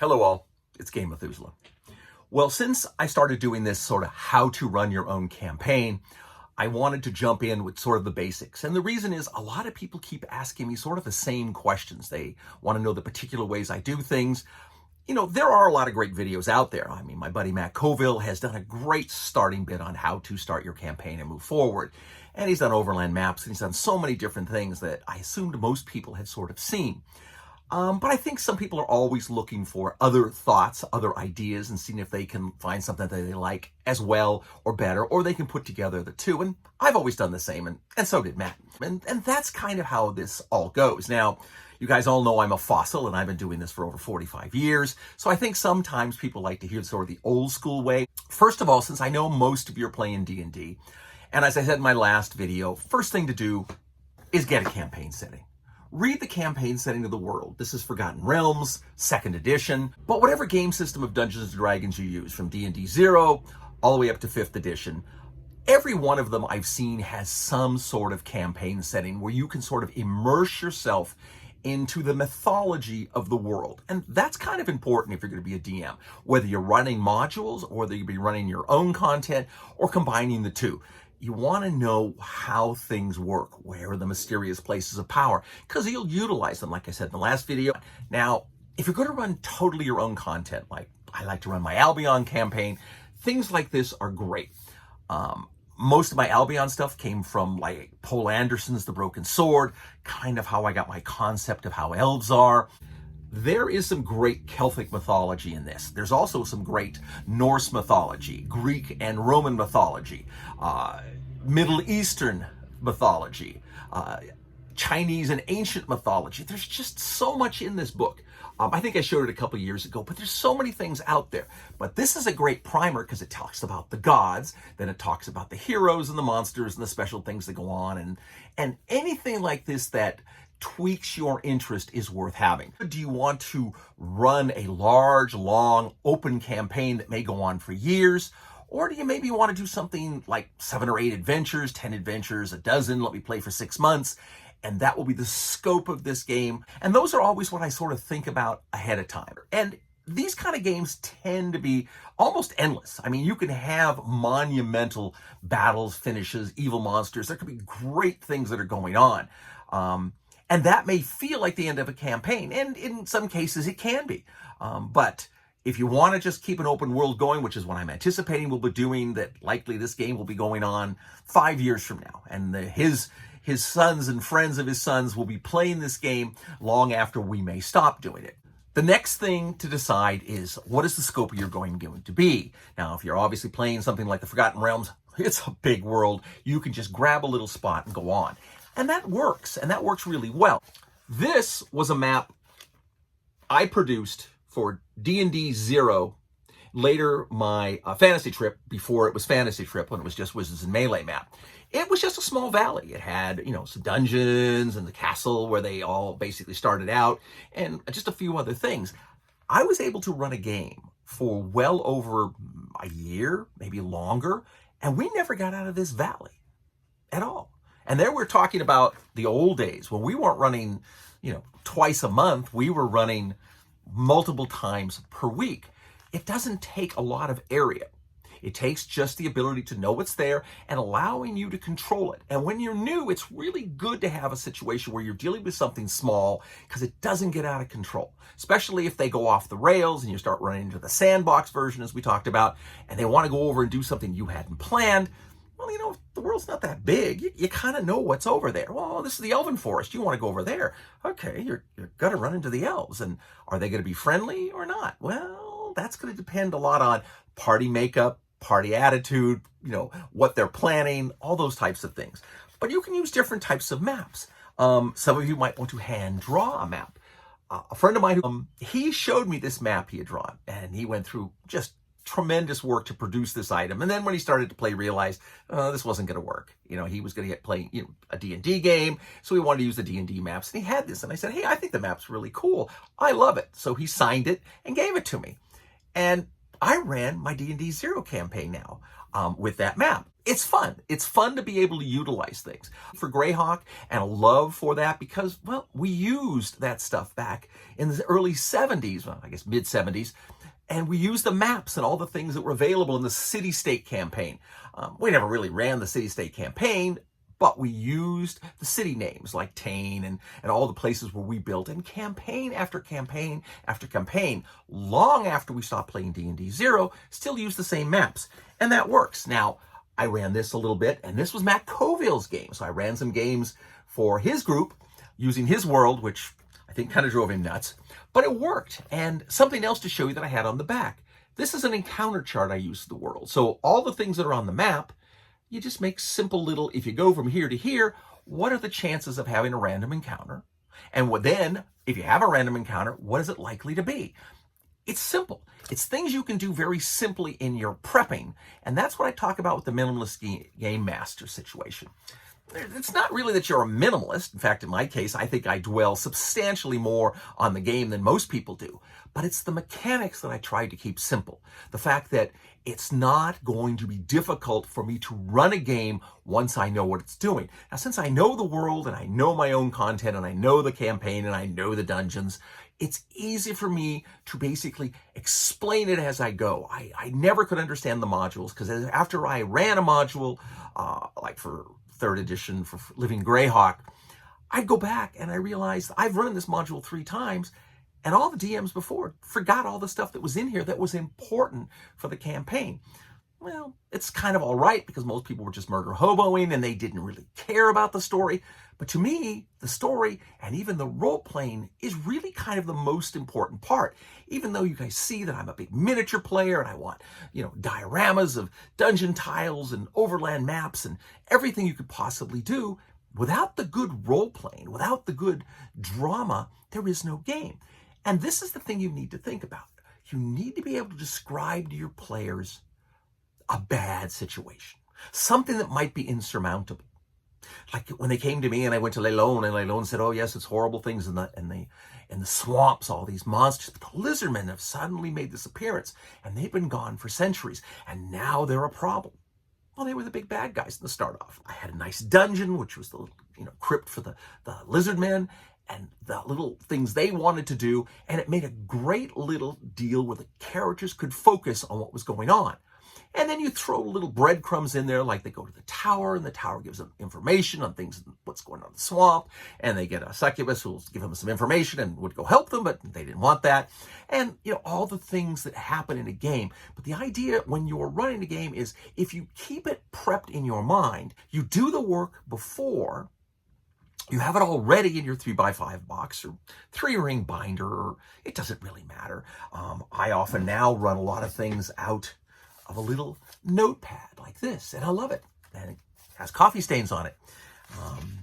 Hello all, it's Game Methuselah. Well, since I started doing this sort of how to run your own campaign, I wanted to jump in with sort of the basics. And the reason is a lot of people keep asking me sort of the same questions. They want to know the particular ways I do things. You know, there are a lot of great videos out there. I mean, my buddy Matt Colville has done a great starting bit on how to start your campaign and move forward. And he's done overland maps, and he's done so many different things that I assumed most people had sort of seen. But I think some people are always looking for other thoughts, other ideas, and seeing if they can find something that they like as well or better, or they can put together the two. And I've always done the same, and so did Matt. And that's kind of how this all goes. Now, you guys all know I'm a fossil, and I've been doing this for over 45 years. So I think sometimes people like to hear sort of the old school way. First of all, since I know most of you are playing D&D, and as I said in my last video, first thing to do is get a campaign setting. Read the campaign setting of the world. This is Forgotten Realms, 2nd edition, but whatever game system of Dungeons & Dragons you use, from D&D 0 all the way up to 5th edition, every one of them I've seen has some sort of campaign setting where you can sort of immerse yourself into the mythology of the world. And that's kind of important if you're going to be a DM, whether you're running modules or whether you'll be running your own content or combining the two. You want to know how things work, where are the mysterious places of power, because you'll utilize them, like I said in the last video. Now, if you're going to run totally your own content, like I like to run my Albion campaign, things like this are great. Most of my Albion stuff came from like Poul Anderson's The Broken Sword, kind of how I got my concept of how elves are. There is some great Celtic mythology in this. There's also some great Norse mythology, Greek and Roman mythology, Middle Eastern mythology, Chinese and ancient mythology. There's just so much in this book. I think I showed it a couple years ago, but there's so many things out there. But this is a great primer because it talks about the gods, then it talks about the heroes and the monsters and the special things that go on, and anything like this that tweaks your interest is worth having. Do you want to run a large, long, open campaign that may go on for years? Or do you maybe want to do something like 7 or 8 adventures, 10 adventures, a dozen, let me play for 6 months, and that will be the scope of this game. And those are always what I sort of think about ahead of time. And these kind of games tend to be almost endless. I mean, you can have monumental battles, finishes, evil monsters. There could be great things that are going on. And that may feel like the end of a campaign, and in some cases it can be. But if you want to just keep an open world going, which is what I'm anticipating we'll be doing, that likely this game will be going on 5 years from now. And his sons and friends of his sons will be playing this game long after we may stop doing it. The next thing to decide is what is the scope of your going to be. Now, if you're obviously playing something like the Forgotten Realms, it's a big world. You can just grab a little spot and go on. And that works really well. This was a map I produced for D&D 0, later my fantasy trip, before it was fantasy trip, when it was just Wizards and Melee map. It was just a small valley. It had, some dungeons and the castle where they all basically started out, and just a few other things. I was able to run a game for well over a year, maybe longer, and we never got out of this valley at all. And there we're talking about the old days when we weren't running, twice a month. We were running multiple times per week. It doesn't take a lot of area. It takes just the ability to know what's there and allowing you to control it. And when you're new, it's really good to have a situation where you're dealing with something small because it doesn't get out of control, especially if they go off the rails and you start running into the sandbox version, as we talked about, and they want to go over and do something you hadn't planned. Well, the world's not that big. You kind of know what's over there. Well, this is the Elven Forest. You want to go over there. Okay, you're going to run into the elves. And are they going to be friendly or not? Well, that's going to depend a lot on party makeup, party attitude, what they're planning, all those types of things. But you can use different types of maps. Some of you might want to hand draw a map. A friend of mine, he showed me this map he had drawn, and he went through just tremendous work to produce this item. And then when he started to play, realized this wasn't going to work. He was going to get playing a D&D game, so he wanted to use the D&D maps. And he had this, and I said, hey, I think the map's really cool. I love it. So he signed it and gave it to me. And I ran my D&D 0 campaign now with that map. It's fun. It's fun to be able to utilize things. For Greyhawk, and a love for that because, well, we used that stuff back in the early 70s, well, I guess mid 70s, and we used the maps and all the things that were available in the city-state campaign. We never really ran the city-state campaign, but we used the city names like Tane and all the places where we built, and campaign after campaign after campaign, long after we stopped playing D&D 0, still use the same maps. And that works. Now, I ran this a little bit, and this was Matt Coville's game. So I ran some games for his group using his world, which I think kind of drove him nuts, but it worked. And something else to show you that I had on the back. This is an encounter chart I use for the world. So all the things that are on the map, you just make simple little, if you go from here to here, what are the chances of having a random encounter? And then, if you have a random encounter, what is it likely to be? It's simple. It's things you can do very simply in your prepping. And that's what I talk about with the minimalist game master situation. It's not really that you're a minimalist. In fact, in my case, I think I dwell substantially more on the game than most people do. But it's the mechanics that I try to keep simple. The fact that it's not going to be difficult for me to run a game once I know what it's doing. Now, since I know the world and I know my own content and I know the campaign and I know the dungeons, it's easy for me to basically explain it as I go. I never could understand the modules because after I ran a module, like for 3rd edition for Living Greyhawk, I'd go back and I realized I've run this module 3 times and all the DMs before forgot all the stuff that was in here that was important for the campaign. Well, it's kind of all right because most people were just murder hoboing and they didn't really care about the story. But to me, the story and even the role-playing is really kind of the most important part. Even though you guys see that I'm a big miniature player and I want, dioramas of dungeon tiles and overland maps and everything you could possibly do, without the good role-playing, without the good drama, there is no game. And this is the thing you need to think about. You need to be able to describe to your players a bad situation, something that might be insurmountable. Like when they came to me and I went to Leilon and Leilon said, oh yes, it's horrible things in the swamps, all these monsters. But the lizardmen have suddenly made this appearance and they've been gone for centuries and now they're a problem. Well, they were the big bad guys in the start off. I had a nice dungeon, which was the little, crypt for the lizardmen and the little things they wanted to do. And it made a great little deal where the characters could focus on what was going on. And then you throw little breadcrumbs in there, like they go to the tower, and the tower gives them information on things, what's going on in the swamp, and they get a succubus who will give them some information and would go help them, but they didn't want that. And, all the things that happen in a game. But the idea when you're running a game is if you keep it prepped in your mind, you do the work before, you have it all ready in your 3x5 box or 3-ring binder, or it doesn't really matter. I often now run a lot of things out of a little notepad like this, and I love it. And it has coffee stains on it.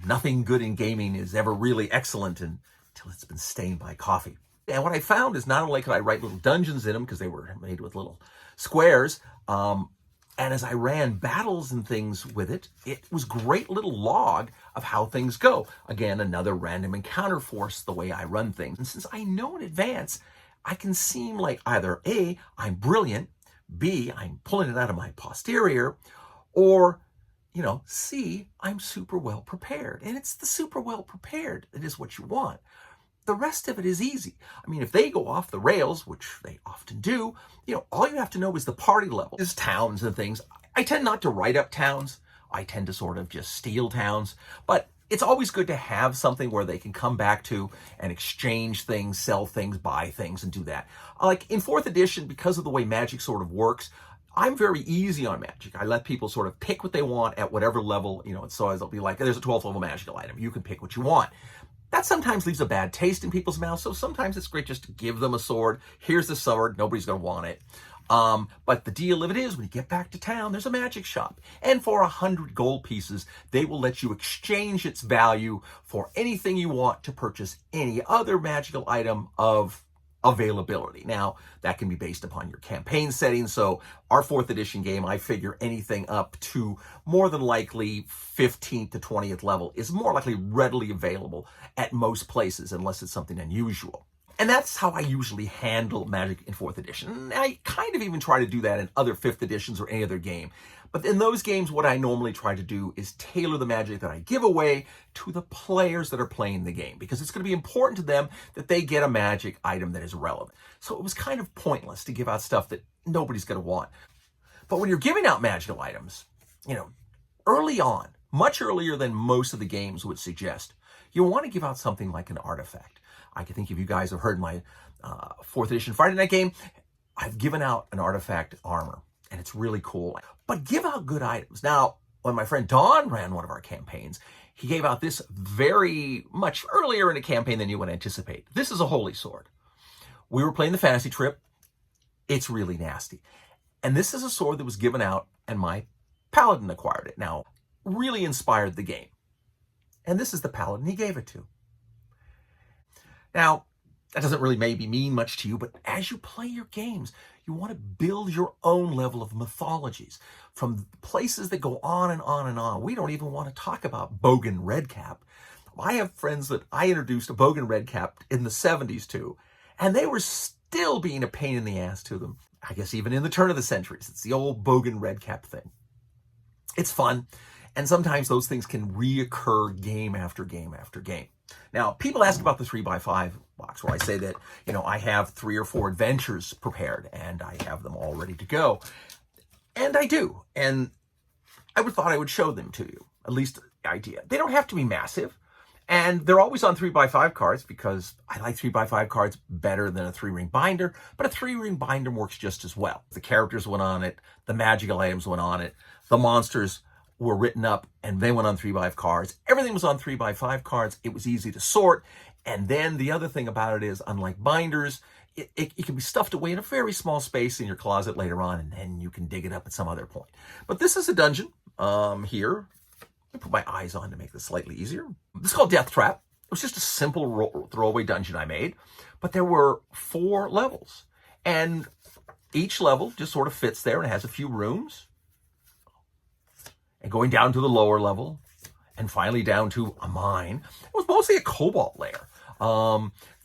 Nothing good in gaming is ever really excellent until it's been stained by coffee. And what I found is not only could I write little dungeons in them because they were made with little squares, and as I ran battles and things with it, it was great little log of how things go. Again, another random encounter force the way I run things. And since I know in advance, I can seem like either A, I'm brilliant, B, I'm pulling it out of my posterior, or, C, I'm super well prepared. And it's the super well prepared that is what you want. The rest of it is easy. I mean, if they go off the rails, which they often do, all you have to know is the party level. Is towns and things. I tend not to write up towns. I tend to sort of just steal towns. But it's always good to have something where they can come back to and exchange things, sell things, buy things, and do that. Like in 4th edition, because of the way Magic sort of works, I'm very easy on Magic. I let people sort of pick what they want at whatever level, and so I'll be like, there's a 12th level magical item. You can pick what you want. That sometimes leaves a bad taste in people's mouths, so sometimes it's great just to give them a sword. Here's the sword. Nobody's going to want it. But the deal of it is, when you get back to town, there's a magic shop. And for 100 gold pieces, they will let you exchange its value for anything you want to purchase any other magical item of availability. Now, that can be based upon your campaign settings. So our 4th edition game, I figure anything up to more than likely 15th to 20th level is more likely readily available at most places, unless it's something unusual. And that's how I usually handle Magic in 4th edition. And I kind of even try to do that in other 5th editions or any other game. But in those games, what I normally try to do is tailor the Magic that I give away to the players that are playing the game, because it's going to be important to them that they get a Magic item that is relevant. So it was kind of pointless to give out stuff that nobody's going to want. But when you're giving out magical items, early on, much earlier than most of the games would suggest, you want to give out something like an artifact. I can think if you guys have heard my 4th edition Friday night game, I've given out an artifact armor, and it's really cool. But give out good items. Now, when my friend Don ran one of our campaigns, he gave out this very much earlier in a campaign than you would anticipate. This is a holy sword. We were playing the fantasy trip. It's really nasty. And this is a sword that was given out, and my paladin acquired it. Now, really inspired the game. And this is the paladin he gave it to. Now, that doesn't really maybe mean much to you, but as you play your games, you want to build your own level of mythologies from places that go on and on and on. We don't even want to talk about Bogan Redcap. I have friends that I introduced a Bogan Redcap in the 70s to, and they were still being a pain in the ass to them. I guess even in the turn of the centuries. It's the old Bogan Redcap thing. It's fun, and sometimes those things can reoccur game after game after game. Now, people ask about the 3x5 box, where I say that, I have 3 or 4 adventures prepared, and I have them all ready to go. And I do. And I thought I would show them to you, at least the idea. They don't have to be massive, and they're always on 3x5 cards, because I like 3x5 cards better than a 3-ring binder, but a 3-ring binder works just as well. The characters went on it, the magical items went on it, the monsters were written up and they went on 3x5 cards. Everything was on 3x5 cards. It was easy to sort. And then the other thing about it is, unlike binders, it can be stuffed away in a very small space in your closet later on, and then you can dig it up at some other point. But this is a dungeon here. Let me put my eyes on to make this slightly easier. This is called Death Trap. It was just a simple throwaway dungeon I made, but there were 4 levels, and each level just sort of fits there and has a few rooms. And going down to the lower level, and finally down to a mine. It was mostly a cobalt lair.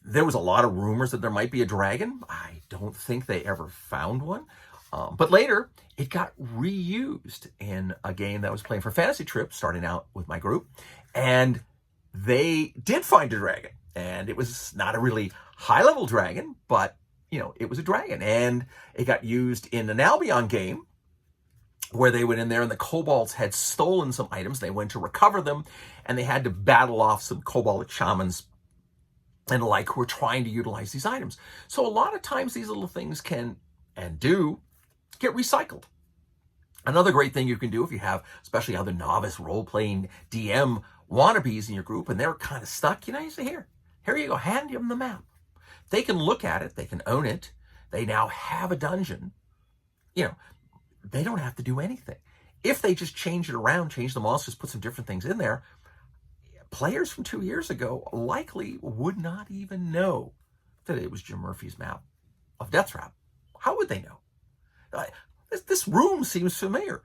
There was a lot of rumors that there might be a dragon. I don't think they ever found one. But later, it got reused in a game that I was playing for Fantasy Trip, starting out with my group. And they did find a dragon. And it was not a really high-level dragon, but, it was a dragon. And it got used in an Albion game, where they went in there and the kobolds had stolen some items. They went to recover them, and they had to battle off some kobold shamans and who were trying to utilize these items. So a lot of times these little things can, and do, get recycled. Another great thing you can do if you have, especially other novice role-playing DM wannabes in your group, and they're kind of stuck, you say, here you go, hand them the map. They can look at it, they can own it, they now have a dungeon, they don't have to do anything. If they just change it around, change the monsters, put some different things in there, players from 2 years ago likely would not even know that it was Jim Murphy's map of Death Trap. How would they know? This room seems familiar.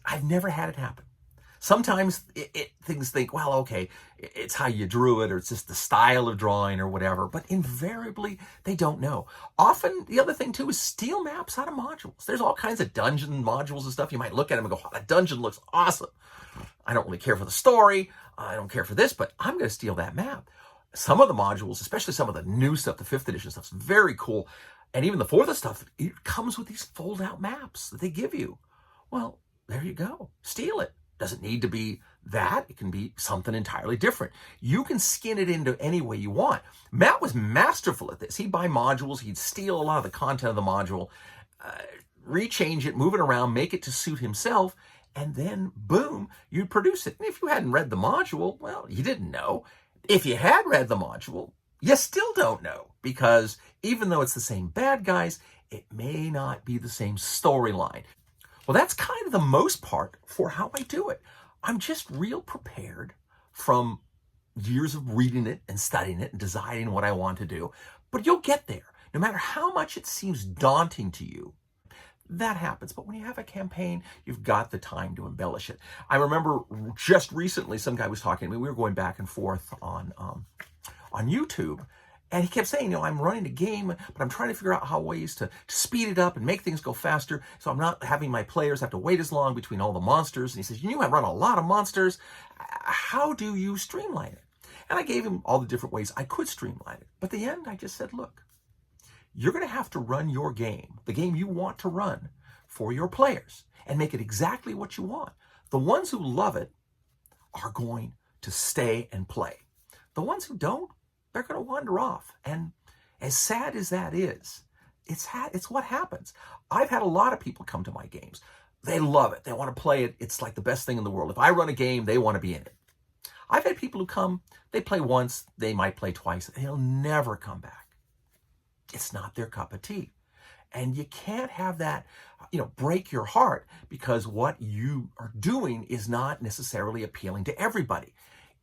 I've never had it happen. Sometimes things think, well, okay, it's how you drew it, or it's just the style of drawing or whatever, but invariably they don't know. Often, the other thing too is steal maps out of modules. There's all kinds of dungeon modules and stuff. You might look at them and go, oh, that dungeon looks awesome. I don't really care for the story. I don't care for this, but I'm going to steal that map. Some of the modules, especially some of the new stuff, the 5th edition stuff, is very cool. And even the 4th stuff, it comes with these fold-out maps that they give you. Well, there you go. Steal it. Doesn't need to be that. It can be something entirely different. You can skin it into any way you want. Matt was masterful at this. He'd buy modules. He'd steal a lot of the content of the module, rechange it, move it around, make it to suit himself, and then, boom, you'd produce it. And if you hadn't read the module, well, you didn't know. If you had read the module, you still don't know, because even though it's the same bad guys, it may not be the same storyline. Well, that's kind of the most part for how I do it. I'm just real prepared from years of reading it and studying it and deciding what I want to do. But you'll get there. No matter how much it seems daunting to you, that happens. But when you have a campaign, you've got the time to embellish it. I remember just recently, some guy was talking to me. We were going back and forth on YouTube. And he kept saying, I'm running a game, but I'm trying to figure out ways to speed it up and make things go faster, so I'm not having my players have to wait as long between all the monsters. And he says, I run a lot of monsters. How do you streamline it? And I gave him all the different ways I could streamline it. But at the end, I just said, look, you're going to have to run your game, the game you want to run, for your players and make it exactly what you want. The ones who love it are going to stay and play. The ones who don't, they're going to wander off. And as sad as that is, it's what happens. I've had a lot of people come to my games. They love it. They want to play it. It's like the best thing in the world. If I run a game, they want to be in it. I've had people who come, they play once, they might play twice. They'll never come back. It's not their cup of tea. And you can't have that, break your heart because what you are doing is not necessarily appealing to everybody.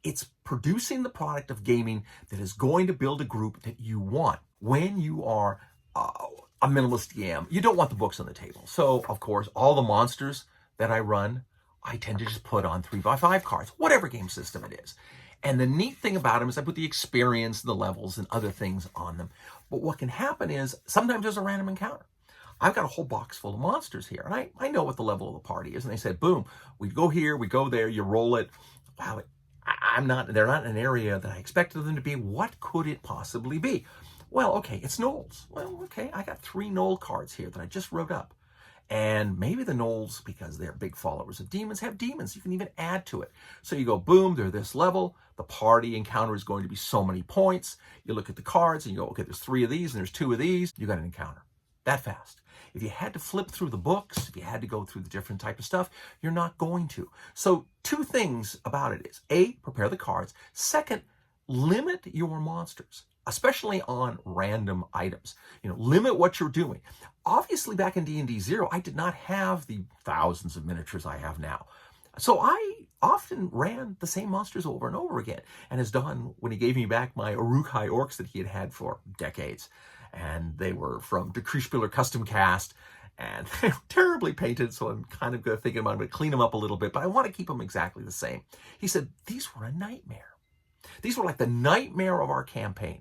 It's producing the product of gaming that is going to build a group that you want. When you are a minimalist GM, you don't want the books on the table. So, of course, all the monsters that I run, I tend to just put on 3x5 cards, whatever game system it is. And the neat thing about them is I put the experience, the levels, and other things on them. But what can happen is sometimes there's a random encounter. I've got a whole box full of monsters here, and I know what the level of the party is. And they said, boom, we go here, we go there, you roll it. Wow, they're not in an area that I expected them to be. What could it possibly be? Well, okay, it's gnolls. Well, okay, I got 3 gnoll cards here that I just wrote up. And maybe the gnolls, because they're big followers of demons, have demons. You can even add to it. So you go, boom, they're this level. The party encounter is going to be so many points. You look at the cards and you go, okay, there's 3 of these and there's 2 of these. You got an encounter. That fast. If you had to flip through the books, if you had to go through the different type of stuff, you're not going to. So 2 things about it is, A, prepare the cards. Second, limit your monsters, especially on random items. Limit what you're doing. Obviously, back in D&D 0, I did not have the thousands of miniatures I have now. So I often ran the same monsters over and over again. And as Don, when he gave me back my Uruk-hai orcs that he had had for decades, and they were from the Kriegspieler custom cast, and they were terribly painted, so I'm kind of thinking about to clean them up a little bit, but I want to keep them exactly the same. He said, these were a nightmare. These were like the nightmare of our campaign.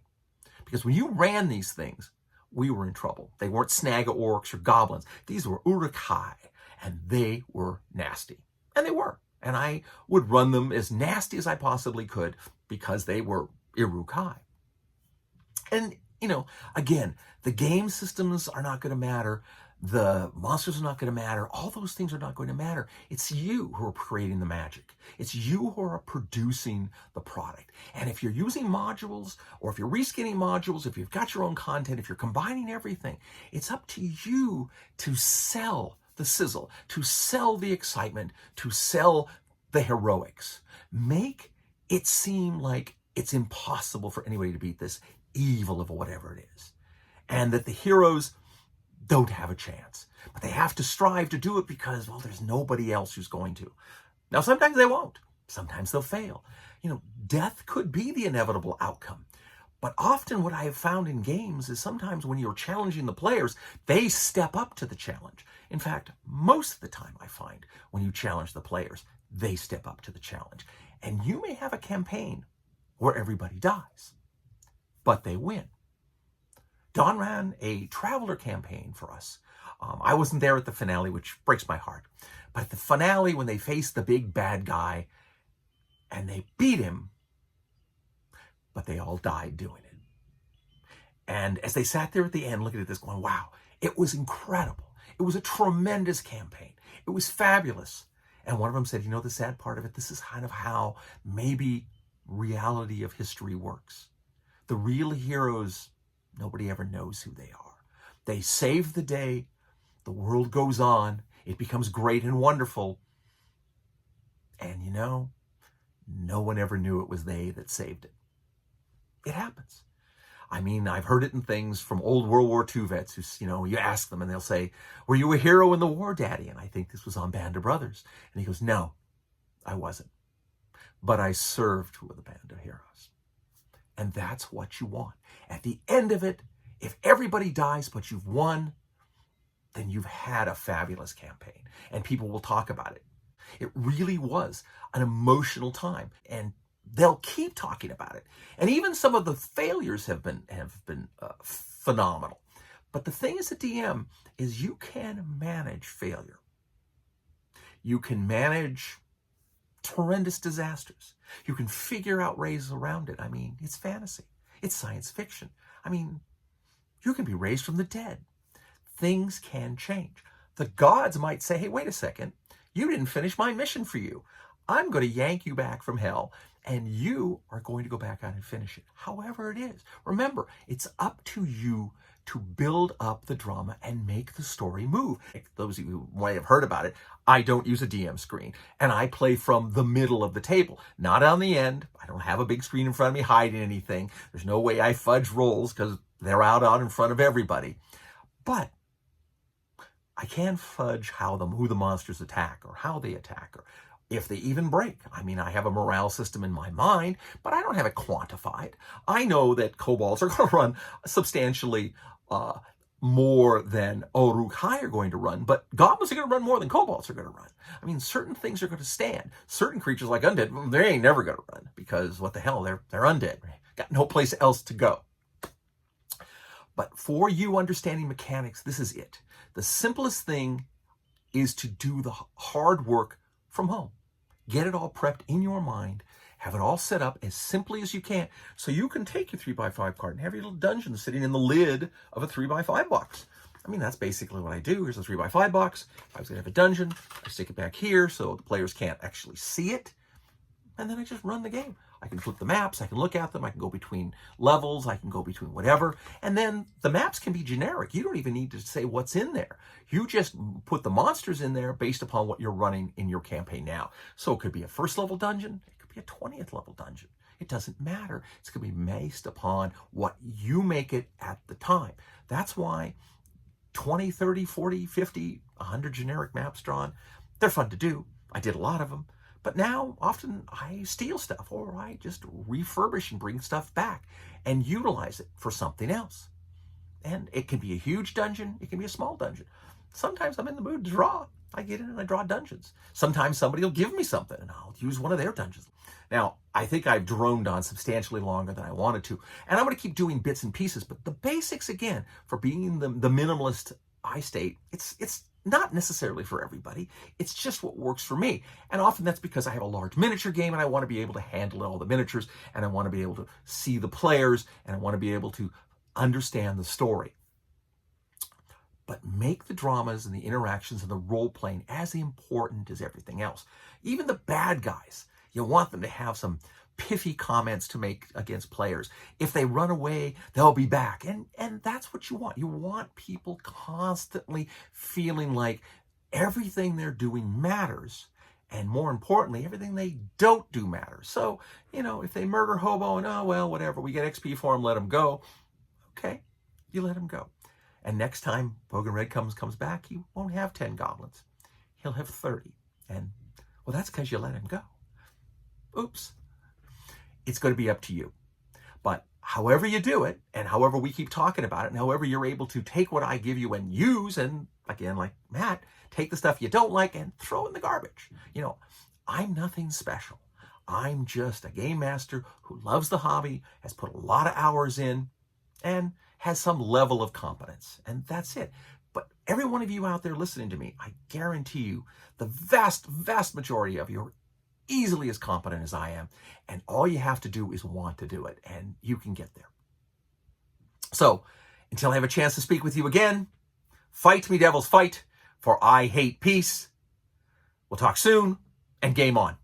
Because when you ran these things, we were in trouble. They weren't Snaga orcs or goblins. These were Uruk-hai, and they were nasty. And they were. And I would run them as nasty as I possibly could because they were Uruk-hai. And, again, the game systems are not going to matter. The monsters are not going to matter. All those things are not going to matter. It's you who are creating the magic. It's you who are producing the product. And if you're using modules, or if you're reskinning modules, if you've got your own content, if you're combining everything, it's up to you to sell the sizzle, to sell the excitement, to sell the heroics. Make it seem like it's impossible for anybody to beat this evil of whatever it is. And that the heroes don't have a chance. But they have to strive to do it because, there's nobody else who's going to. Now, sometimes they won't. Sometimes they'll fail. Death could be the inevitable outcome. But often what I have found in games is sometimes when you're challenging the players, they step up to the challenge. In fact, most of the time I find when you challenge the players, they step up to the challenge. And you may have a campaign where everybody dies, but they win. Don ran a Traveler campaign for us. I wasn't there at the finale, which breaks my heart. But at the finale, when they faced the big bad guy and they beat him, but they all died doing it. And as they sat there at the end looking at this going, wow, it was incredible. It was a tremendous campaign. It was fabulous. And one of them said, the sad part of it, this is kind of how maybe reality of history works. The real heroes, nobody ever knows who they are. They save the day. The world goes on. It becomes great and wonderful. And no one ever knew it was they that saved it. It happens. I mean, I've heard it in things from old World War II vets who, you ask them and they'll say, were you a hero in the war, Daddy? And I think this was on Band of Brothers. And he goes, no, I wasn't. But I served with a band of heroes. And that's what you want. At the end of it, if everybody dies but you've won, then you've had a fabulous campaign. And people will talk about it. It really was an emotional time. And they'll keep talking about it. And even some of the failures have been phenomenal. But the thing as a DM is you can manage failure. You can manage horrendous disasters. You can figure out ways around it. I mean, it's fantasy. It's science fiction. I mean, you can be raised from the dead. Things can change. The gods might say, hey, wait a second. You didn't finish my mission for you. I'm going to yank you back from hell, and you are going to go back out and finish it. However it is. Remember, it's up to you to build up the drama and make the story move. Those of you who might have heard about it, I don't use a DM screen, and I play from the middle of the table, not on the end. I don't have a big screen in front of me hiding anything. There's no way I fudge rolls because they're out in front of everybody. But I can fudge who the monsters attack or how they attack or if they even break. I mean, I have a morale system in my mind, but I don't have it quantified. I know that kobolds are going to run substantially more than Uruk-hai are going to run, but goblins are going to run more than kobolds are going to run. I mean, certain things are going to stand. Certain creatures like undead, they ain't never going to run because what the hell, they're undead. Got no place else to go. But for you understanding mechanics, this is it. The simplest thing is to do the hard work from home. Get it all prepped in your mind. Have it all set up as simply as you can so you can take your 3x5 card and have your little dungeon sitting in the lid of a 3x5 box. I mean, that's basically what I do. Here's a 3x5 box. If I was going to have a dungeon, I stick it back here so the players can't actually see it. And then I just run the game. I can flip the maps, I can look at them, I can go between levels, I can go between whatever. And then the maps can be generic. You don't even need to say what's in there. You just put the monsters in there based upon what you're running in your campaign now. So it could be a first level dungeon, it could be a 20th level dungeon. It doesn't matter. It's going to be based upon what you make it at the time. That's why 20, 30, 40, 50, 100 generic maps drawn, they're fun to do. I did a lot of them. But now, often, I steal stuff, or I just refurbish and bring stuff back and utilize it for something else. And it can be a huge dungeon, it can be a small dungeon. Sometimes I'm in the mood to draw. I get in and I draw dungeons. Sometimes somebody will give me something, and I'll use one of their dungeons. Now, I think I've droned on substantially longer than I wanted to, and I'm going to keep doing bits and pieces, but the basics, again, for being the minimalist I state, it's not necessarily for everybody. It's just what works for me. And often that's because I have a large miniature game and I want to be able to handle all the miniatures and I want to be able to see the players and I want to be able to understand the story. But make the dramas and the interactions and the role-playing as important as everything else. Even the bad guys, you want them to have some piffy comments to make against players. If they run away, they'll be back. And that's what you want. You want people constantly feeling like everything they're doing matters. And more importantly, everything they don't do matters. So, if they murder Hobo and, oh, well, whatever, we get XP for them, let them go. Okay, you let them go. And next time Bogan Red comes back, he won't have 10 goblins. He'll have 30. And, well, that's because you let him go. Oops. It's going to be up to you. But however you do it, and however we keep talking about it, and however you're able to take what I give you and use, and again, like Matt, take the stuff you don't like and throw in the garbage. I'm nothing special. I'm just a game master who loves the hobby, has put a lot of hours in, and has some level of competence. And that's it. But every one of you out there listening to me, I guarantee you, the vast, vast majority of you are easily as competent as I am, and all you have to do is want to do it, and you can get there. So, until I have a chance to speak with you again, fight me devils fight, for I hate peace. We'll talk soon, and game on.